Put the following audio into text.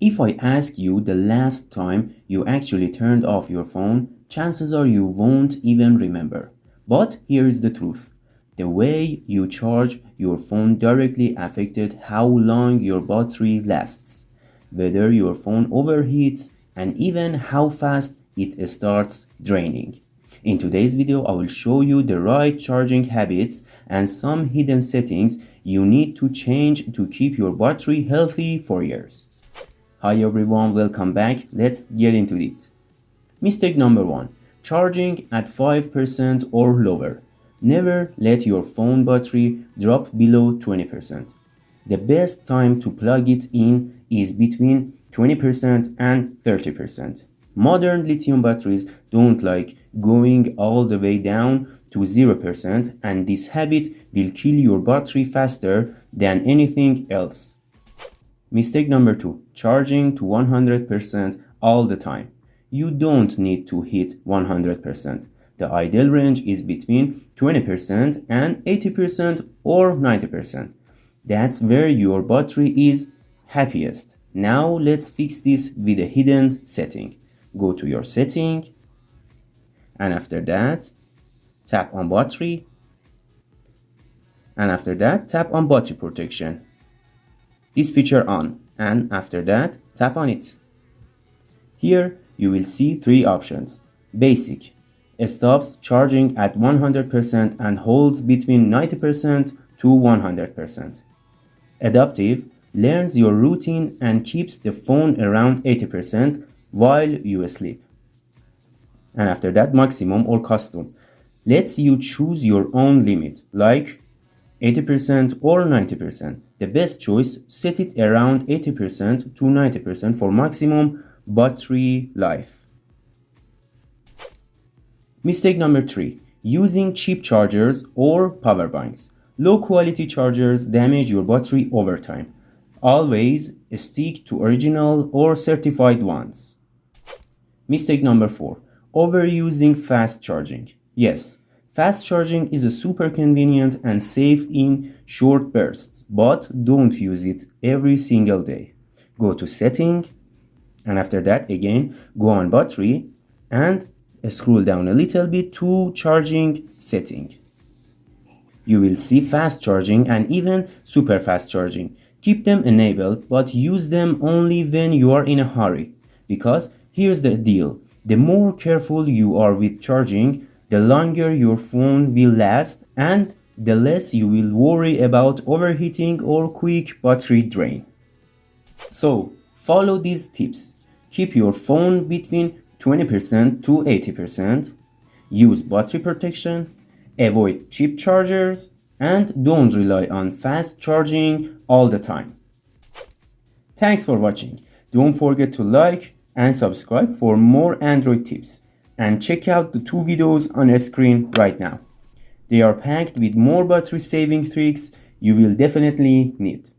If I ask you the last time you actually turned off your phone, chances are you won't even remember. But here is the truth. The way you charge your phone directly affected how long your battery lasts, whether your phone overheats, and even how fast it starts draining. In today's video, I will show you the right charging habits and some hidden settings you need to change to keep your battery healthy for years. Hi everyone, welcome back. Let's get into it. Mistake number 1. Charging at 5% or lower. Never let your phone battery drop below 20%. The best time to plug it in is between 20% and 30%. Modern lithium batteries don't like going all the way down to 0%, and this habit will kill your battery faster than anything else. Mistake number 2. Charging to 100% all the time. You don't need to hit 100%. The ideal range is between 20% and 80% or 90%. That's where your battery is happiest. Now let's fix this with a hidden setting. Go to your setting, and after that tap on battery, and after that tap on battery protection. This feature on, and after that tap on it. Here you will see 3 options. Basic stops charging at 100% and holds between 90% to 100%. Adaptive learns your routine and keeps the phone around 80% while you sleep. And after that, maximum or custom lets you choose your own limit, like 80% or 90%. The best choice, set it around 80% to 90% for maximum battery life. Mistake number 3. Using cheap chargers or power banks. Low quality chargers damage your battery over time. Always stick to original or certified ones. Mistake number 4. Overusing fast charging. Yes, fast charging is a super convenient and safe in short bursts, but don't use it every single day. Go to setting, and after that again go on battery and scroll down a little bit to charging setting. You will see fast charging and even super fast charging. Keep them enabled, but use them only when you are in a hurry. Because here's the deal. The more careful you are with charging, the longer your phone will last and the less you will worry about overheating or quick battery drain. So, follow these tips. Keep your phone between 20% to 80%. Use battery protection. Avoid cheap chargers. And don't rely on fast charging all the time. Thanks for watching. Don't forget to like and subscribe for more Android tips. And check out the 2 videos on the screen right now. They are packed with more battery saving tricks you will definitely need.